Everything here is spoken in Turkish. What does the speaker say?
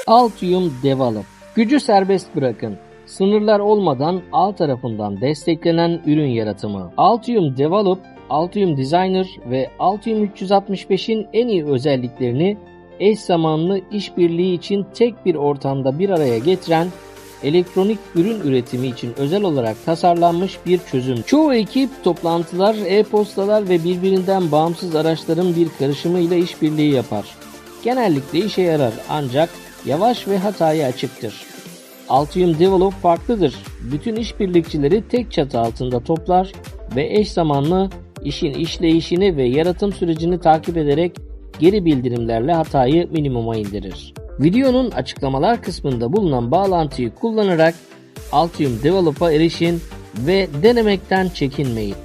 Altium Develop. Gücü serbest bırakın. Sınırlar olmadan ağ tarafından desteklenen ürün yaratımı. Altium Develop, Altium Designer ve Altium 365'in en iyi özelliklerini eş zamanlı işbirliği için tek bir ortamda bir araya getiren, elektronik ürün üretimi için özel olarak tasarlanmış bir çözüm. Çoğu ekip toplantılar, e-postalar ve birbirinden bağımsız araçların bir karışımıyla işbirliği yapar. Genellikle işe yarar ancak yavaş ve hataya açıktır. Altium Develop farklıdır. Bütün işbirlikçileri tek çatı altında toplar ve eş zamanlı işin işleyişini ve yaratım sürecini takip ederek geri bildirimlerle hatayı minimuma indirir. Videonun açıklamalar kısmında bulunan bağlantıyı kullanarak Altium Develop'a erişin ve denemekten çekinmeyin.